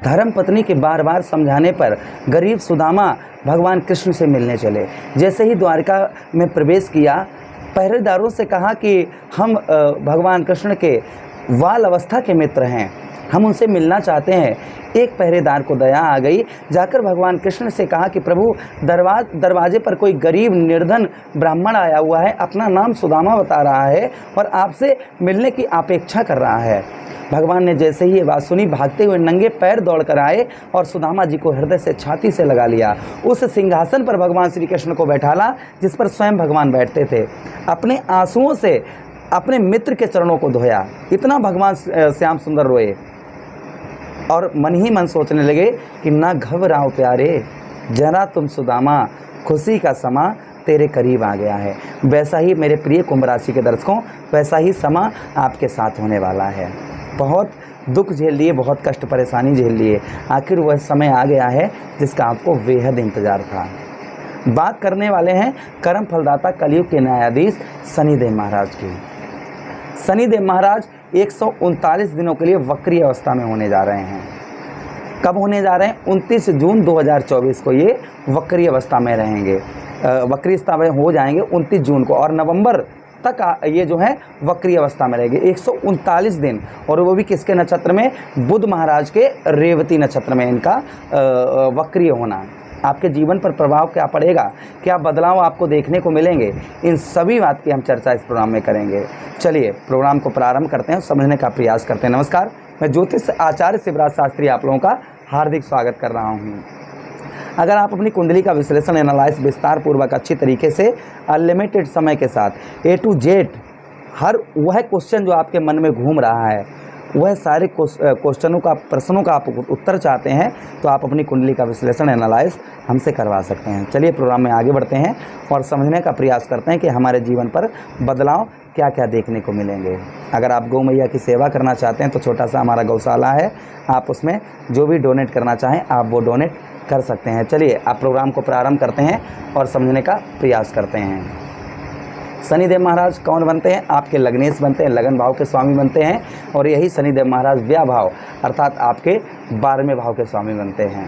धर्म पत्नी के बार बार समझाने पर गरीब सुदामा भगवान कृष्ण से मिलने चले। जैसे ही द्वारका में प्रवेश किया, पहरेदारों से कहा कि हम भगवान कृष्ण के बाल अवस्था के मित्र हैं, हम उनसे मिलना चाहते हैं। एक पहरेदार को दया आ गई, जाकर भगवान कृष्ण से कहा कि प्रभु, दरवाजे पर कोई गरीब निर्धन ब्राह्मण आया हुआ है, अपना नाम सुदामा बता रहा है और आपसे मिलने की अपेक्षा कर रहा है। भगवान ने जैसे ही ये बात सुनी, भागते हुए नंगे पैर दौड़ कर आए और सुदामा जी को हृदय से छाती से लगा लिया। उस सिंहासन पर भगवान श्री कृष्ण को बैठाला जिस पर स्वयं भगवान बैठते थे। अपने आंसुओं से अपने मित्र के चरणों को धोया। इतना भगवान श्याम सुंदर रोए और मन ही मन सोचने लगे कि ना घबराओ प्यारे, जरा तुम सुदामा, खुशी का समा तेरे करीब आ गया है। वैसा ही मेरे प्रिय कुंभ राशि के दर्शकों, वैसा ही समा आपके साथ होने वाला है। बहुत दुख झेल लिए, बहुत कष्ट परेशानी झेल लिए, आखिर वह समय आ गया है जिसका आपको बेहद इंतज़ार था। बात करने वाले हैं कर्म फलदाता कलयुग के न्यायाधीश शनिदेव महाराज की। शनिदेव महाराज 139 दिनों के लिए वक्री अवस्था में होने जा रहे हैं। कब होने जा रहे हैं? 29 जून 2024 को ये वक्री अवस्था में रहेंगे, वक्री अवस्था में हो जाएंगे 29 जून को, और नवंबर तक ये जो है वक्री अवस्था में रहेंगे 139 दिन। और वो भी किसके नक्षत्र में? बुध महाराज के रेवती नक्षत्र में इनका वक्री होना। आपके जीवन पर प्रभाव क्या पड़ेगा, क्या बदलाव आपको देखने को मिलेंगे, इन सभी बात की हम चर्चा इस प्रोग्राम में करेंगे। चलिए प्रोग्राम को प्रारंभ करते हैं, समझने का प्रयास करते हैं। नमस्कार, मैं ज्योतिष आचार्य शिवराज शास्त्री आप लोगों का हार्दिक स्वागत कर रहा हूँ। अगर आप अपनी कुंडली का विश्लेषण एनालाइज विस्तार पूर्वक अच्छी तरीके से अनलिमिटेड समय के साथ A to Z हर वह क्वेश्चन जो आपके मन में घूम रहा है, वह सारे क्वेश्चनों का, प्रश्नों का आप उत्तर चाहते हैं, तो आप अपनी कुंडली का विश्लेषण एनालाइज हमसे करवा सकते हैं। चलिए प्रोग्राम में आगे बढ़ते हैं और समझने का प्रयास करते हैं कि हमारे जीवन पर बदलाव क्या क्या देखने को मिलेंगे। अगर आप गौ मैया की सेवा करना चाहते हैं तो छोटा सा हमारा गौशाला है, आप उसमें जो भी डोनेट करना चाहें आप वो डोनेट कर सकते हैं। चलिए आप प्रोग्राम को प्रारंभ करते हैं और समझने का प्रयास करते हैं। शनिदेव महाराज कौन बनते हैं? आपके लग्नेश बनते हैं, लगन भाव के स्वामी बनते हैं, और यही शनिदेव महाराज व्याह भाव अर्थात आपके 12वें भाव के स्वामी बनते हैं।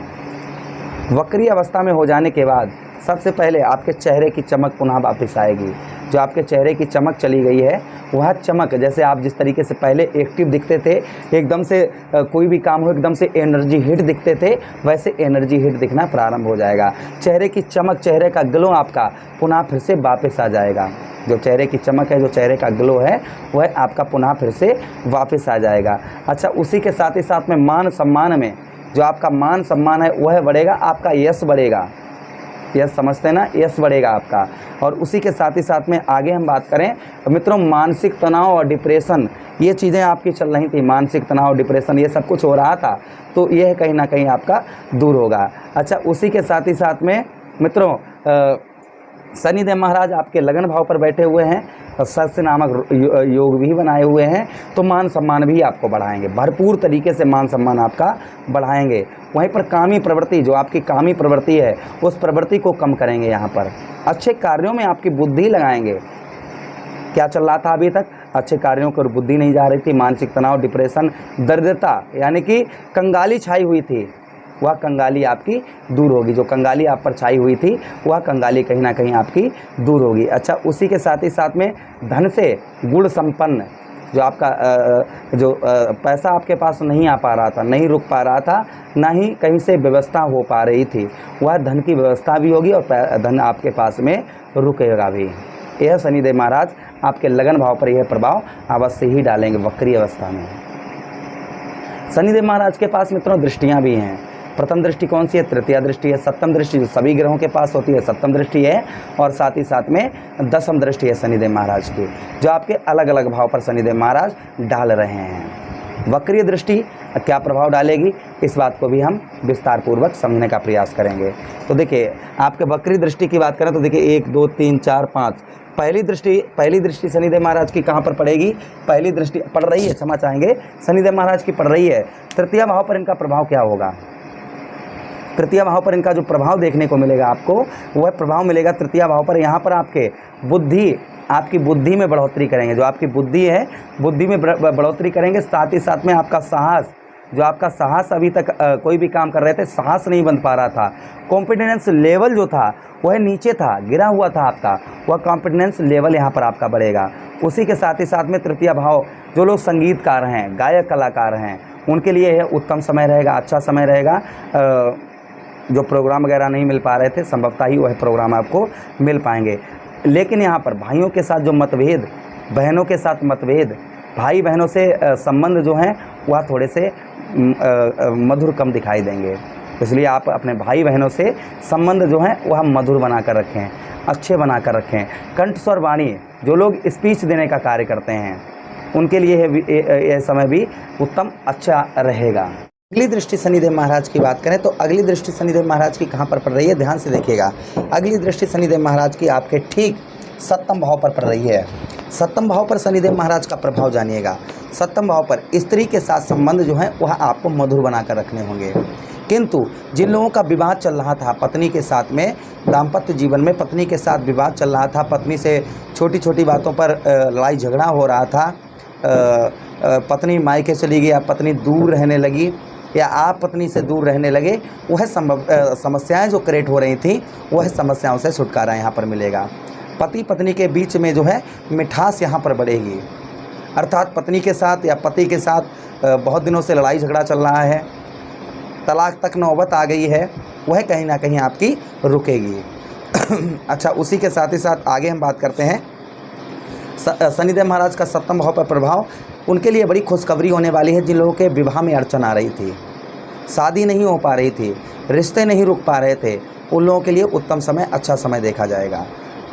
वक्री अवस्था में हो जाने के बाद सबसे पहले आपके चेहरे की चमक पुनः वापस आएगी। जो आपके चेहरे की चमक चली गई है, वह चमक, जैसे आप जिस तरीके से पहले एक्टिव दिखते थे, एकदम से कोई भी काम हो एकदम से एनर्जी हिट दिखते थे, वैसे एनर्जी हिट दिखना प्रारंभ हो जाएगा। चेहरे की चमक, चेहरे का ग्लो आपका पुनः फिर से वापस आ जाएगा। जो चेहरे की चमक है, जो चेहरे का ग्लो है, वह आपका पुनः फिर से वापस आ जाएगा। अच्छा, उसी के साथ ही साथ में मान सम्मान में जो आपका मान सम्मान है वह बढ़ेगा, आपका यश बढ़ेगा। यश समझते हैं ना, यश बढ़ेगा आपका। और उसी के साथ ही साथ में आगे हम बात करें मित्रों, मानसिक तनाव और डिप्रेशन, ये चीज़ें आपकी चल रही थी, मानसिक तनाव, डिप्रेशन, ये सब कुछ हो रहा था, तो यह कहीं ना कहीं आपका दूर होगा। अच्छा, उसी के साथ ही साथ में मित्रों शनिदेव महाराज आपके लगन भाव पर बैठे हुए हैं और सहस्त्र नामक योग भी बनाए हुए हैं, तो मान सम्मान भी आपको बढ़ाएंगे, भरपूर तरीके से मान सम्मान आपका बढ़ाएंगे। वहीं पर कामी प्रवृत्ति, जो आपकी कामी प्रवृत्ति है, उस प्रवृत्ति को कम करेंगे। यहाँ पर अच्छे कार्यों में आपकी बुद्धि लगाएंगे। क्या चल रहा था अभी तक? अच्छे कार्यों पर बुद्धि नहीं जा रही थी, मानसिक तनाव, डिप्रेशन, दरिद्रता यानी कि कंगाली छाई हुई थी, वह कंगाली आपकी दूर होगी। जो कंगाली आप पर छाई हुई थी, वह कंगाली कहीं ना कहीं आपकी दूर होगी। अच्छा, उसी के साथ ही साथ में धन से गुण संपन्न, जो आपका पैसा आपके पास नहीं आ पा रहा था, नहीं रुक पा रहा था, ना ही कहीं से व्यवस्था हो पा रही थी, वह धन की व्यवस्था भी होगी और धन आपके पास में रुकेगा भी। यह शनिदेव महाराज आपके लगन भाव पर यह प्रभाव अवश्य ही डालेंगे वक्री अवस्था में। शनिदेव महाराज के पास मित्रों दृष्टियाँ भी हैं। प्रथम दृष्टि कौन सी है? तृतीया दृष्टि है। सप्तम दृष्टि जो सभी ग्रहों के पास होती है, सप्तम दृष्टि है। और साथ ही साथ में दसम दृष्टि है शनिदेव महाराज की, जो आपके अलग अलग भाव पर शनिदेव महाराज डाल रहे हैं। वक्रीय दृष्टि क्या प्रभाव डालेगी, इस बात को भी हम विस्तार पूर्वक समझने का प्रयास करेंगे। तो देखिए, आपके वक्री दृष्टि की बात करें तो देखिए 1 2 3 4 5 पहली दृष्टि शनिदेव महाराज की कहाँ पर पड़ेगी? पहली दृष्टि पड़ रही है, क्षमा चाहेंगे, शनिदेव महाराज की पड़ रही है। तृतीय भाव पर इनका प्रभाव क्या होगा? तृतीय भाव पर इनका जो प्रभाव देखने को मिलेगा आपको, वह प्रभाव मिलेगा तृतीय भाव पर। यहाँ पर आपके बुद्धि, आपकी बुद्धि में बढ़ोतरी करेंगे। जो आपकी बुद्धि है, बुद्धि में बढ़ोतरी करेंगे। साथ ही साथ में आपका साहस, जो आपका साहस अभी तक कोई भी काम कर रहे थे साहस नहीं बन पा रहा था, कॉन्फिडेंस लेवल जो था वह नीचे था, गिरा हुआ था आपका, वह कॉन्फिडेंस लेवल यहाँ पर आपका बढ़ेगा। उसी के साथ ही साथ में तृतीय भाव, जो लोग संगीतकार हैं, गायक कलाकार हैं, उनके लिए यह उत्तम समय रहेगा, अच्छा समय रहेगा। जो प्रोग्राम वगैरह नहीं मिल पा रहे थे, संभवतः ही वह प्रोग्राम आपको मिल पाएंगे। लेकिन यहाँ पर भाइयों के साथ जो मतभेद, बहनों के साथ मतभेद, भाई बहनों से संबंध जो हैं वह थोड़े से मधुर कम दिखाई देंगे। इसलिए आप अपने भाई बहनों से संबंध जो हैं वह मधुर बना कर रखें, अच्छे बना कर रखें। कंठ स्वर वाणी, जो लोग स्पीच देने का कार्य करते हैं, उनके लिए यह समय भी उत्तम अच्छा रहेगा। अगली दृष्टि शनिदेव महाराज की बात करें तो अगली दृष्टि शनिदेव महाराज की कहाँ पर पड़ रही है, ध्यान से देखिएगा। अगली दृष्टि शनिदेव महाराज की आपके ठीक सप्तम भाव पर पड़ रही है। सप्तम भाव पर शनिदेव महाराज का प्रभाव जानिएगा। सप्तम भाव पर स्त्री के साथ संबंध जो है वह आपको मधुर बनाकर रखने होंगे। किंतु जिन लोगों का विवाद चल रहा था पत्नी के साथ में, दाम्पत्य जीवन में पत्नी के साथ विवाद चल रहा था, पत्नी से छोटी छोटी बातों पर लड़ाई झगड़ा हो रहा था, पत्नी मायके चली गई या पत्नी दूर रहने लगी या आप पत्नी से दूर रहने लगे, वह समस्याएं जो क्रिएट हो रही थी वह समस्याओं से छुटकारा यहाँ पर मिलेगा। पति पत्नी के बीच में जो है मिठास यहाँ पर बढ़ेगी। अर्थात पत्नी के साथ या पति के साथ बहुत दिनों से लड़ाई झगड़ा चल रहा है, तलाक तक नौबत आ गई है, वह कहीं ना कहीं आपकी रुकेगी। अच्छा, उसी के साथ ही साथ आगे हम बात करते हैं शनिदेव महाराज का सप्तम भाव पर प्रभाव उनके लिए बड़ी खुशखबरी होने वाली है। जिन लोगों के विवाह में अड़चन आ रही थी, शादी नहीं हो पा रही थी, रिश्ते नहीं रुक पा रहे थे, उन लोगों के लिए उत्तम समय, अच्छा समय देखा जाएगा।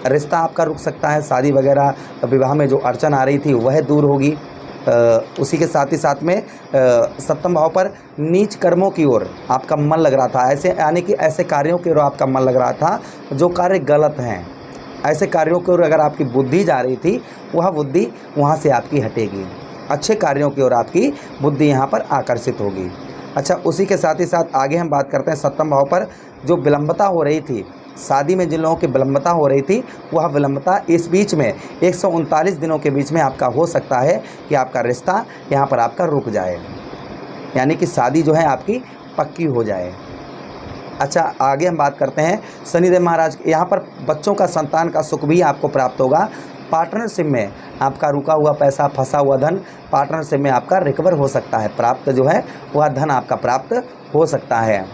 रिश्ता आपका रुक सकता है, शादी वगैरह विवाह में जो अड़चन आ रही थी वह दूर होगी। उसी के साथ ही साथ में सप्तम भाव पर नीच कर्मों की ओर आपका मन लग रहा था, ऐसे यानी कि ऐसे कार्यों की ओर आपका मन लग रहा था जो कार्य गलत हैं, ऐसे कार्यों की ओर अगर आपकी बुद्धि जा रही थी वह बुद्धि वहाँ से आपकी हटेगी, अच्छे कार्यों की ओर आपकी बुद्धि यहाँ पर आकर्षित होगी। अच्छा, उसी के साथ ही साथ आगे हम बात करते हैं सप्तम भाव पर जो विलंबता हो रही थी, शादी में जिन लोगों की विलंबता हो रही थी वह विलंबता इस बीच में 139 दिनों के बीच में आपका हो सकता है कि आपका रिश्ता यहाँ पर आपका रुक जाए, यानी कि शादी जो है आपकी पक्की हो जाए। अच्छा, आगे हम बात करते हैं शनिदेव महाराज। यहाँ पर बच्चों का, संतान का सुख भी आपको प्राप्त होगा। पार्टनरशिप में आपका रुका हुआ पैसा, फंसा हुआ धन पार्टनरशिप में आपका रिकवर हो सकता है, प्राप्त जो है वह धन आपका प्राप्त हो सकता है।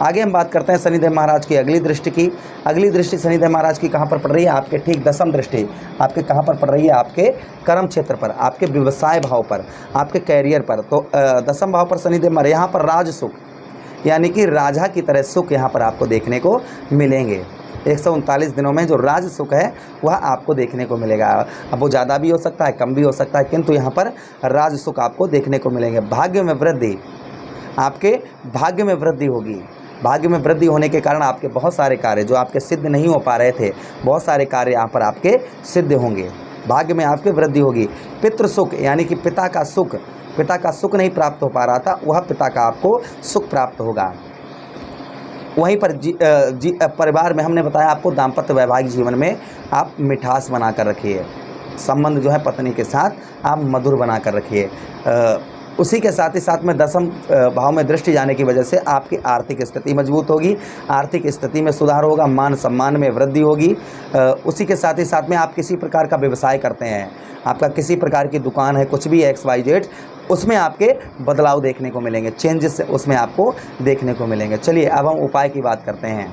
आगे हम बात करते हैं शनिदेव महाराज की अगली दृष्टि की। अगली दृष्टि शनिदेव महाराज की कहाँ पर पड़ रही है, आपके ठीक दसम दृष्टि आपके कहाँ पर पड़ रही है, आपके कर्म क्षेत्र पर, आपके व्यवसाय भाव पर, आपके कैरियर पर। तो दसम भाव पर शनिदेव महाराज, यहाँ पर राज सुख यानी कि राजा की तरह सुख यहाँ पर आपको देखने को मिलेंगे। 139 दिनों में जो राज सुख है वह आपको देखने को मिलेगा। अब वो ज़्यादा भी हो सकता है, कम भी हो सकता है, किंतु यहाँ पर राज सुख आपको देखने को मिलेंगे। भाग्य में वृद्धि, आपके भाग्य में वृद्धि होगी। भाग्य में वृद्धि होने के कारण आपके बहुत सारे कार्य जो आपके सिद्ध नहीं हो पा रहे थे, बहुत सारे कार्य यहाँ पर आपके सिद्ध होंगे। भाग्य में आपके वृद्धि होगी। पितृ सुख यानी कि पिता का सुख, पिता का सुख नहीं प्राप्त हो पा रहा था, वह पिता का आपको सुख प्राप्त होगा। वहीं पर परिवार में हमने बताया आपको दाम्पत्य वैवाहिक जीवन में आप मिठास बना कर रखिए, संबंध जो है पत्नी के साथ आप मधुर बना कर रखिए। उसी के साथ ही साथ में दसम भाव में दृष्टि जाने की वजह से आपकी आर्थिक स्थिति मजबूत होगी, आर्थिक स्थिति में सुधार होगा, मान सम्मान में वृद्धि होगी। उसी के साथ ही साथ में आप किसी प्रकार का व्यवसाय करते हैं, आपका किसी प्रकार की दुकान है, कुछ भी XYZ, उसमें आपके बदलाव देखने को मिलेंगे, चेंजेस उसमें आपको देखने को मिलेंगे। चलिए अब हम उपाय की बात करते हैं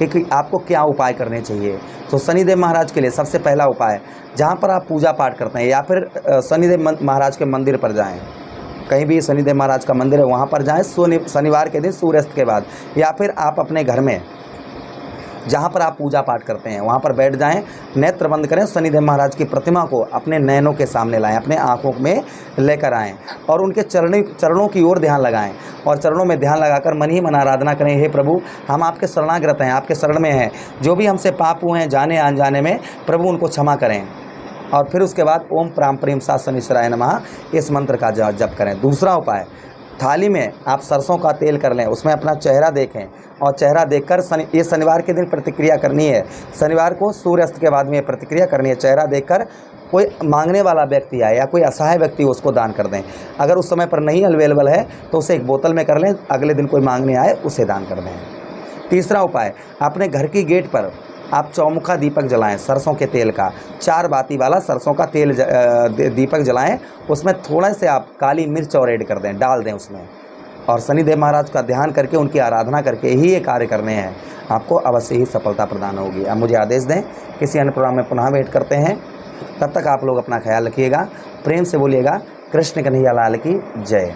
कि आपको क्या उपाय करने चाहिए। तो शनिदेव महाराज के लिए सबसे पहला उपाय, जहाँ पर आप पूजा पाठ करते हैं या फिर शनिदेव महाराज के मंदिर पर जाएं, कहीं भी शनिदेव महाराज का मंदिर है वहाँ पर जाएं शनिवार के दिन सूर्यास्त के बाद, या फिर आप अपने घर में जहाँ पर आप पूजा पाठ करते हैं वहाँ पर बैठ जाएं, नेत्र बंद करें, शनिदेव महाराज की प्रतिमा को अपने नयनों के सामने लाएं, अपने आँखों में लेकर आएं और उनके चरणों की ओर ध्यान लगाएं और चरणों में ध्यान लगाकर मन ही मन आराधना करें, हे प्रभु हम आपके शरणागत हैं, आपके शरण में हैं, जो भी हमसे पाप हुए हैं जाने अनजाने में, प्रभु उनको क्षमा करें। और फिर उसके बाद ओम प्राम प्रेम सा शनिश्चराय नमः इस मंत्र का जप करें। दूसरा उपाय, थाली में आप सरसों का तेल कर लें, उसमें अपना चेहरा देखें और चेहरा देखकर ये शनिवार के दिन प्रतिक्रिया करनी है, शनिवार को सूर्यास्त के बाद में प्रतिक्रिया करनी है। चेहरा देखकर कोई मांगने वाला व्यक्ति आए या कोई असहाय व्यक्ति हो उसको दान कर दें। अगर उस समय पर नहीं अवेलेबल है तो उसे एक बोतल में कर लें, अगले दिन कोई मांगने आए उसे दान कर दें। तीसरा उपाय, अपने घर की गेट पर आप चौमुखा दीपक जलाएं, सरसों के तेल का, 4 बाती वाला सरसों का तेल दीपक जलाएं। उसमें थोड़ा से आप काली मिर्च और ऐड कर दें, डाल दें उसमें, और शनिदेव महाराज का ध्यान करके उनकी आराधना करके ही ये कार्य करने हैं। आपको अवश्य ही सफलता प्रदान होगी। अब मुझे आदेश दें, किसी अन्य प्रोग्राम में पुनः वेट करते हैं। तब तक आप लोग अपना ख्याल रखिएगा। प्रेम से बोलिएगा कृष्ण कन्हैया लाल की जय।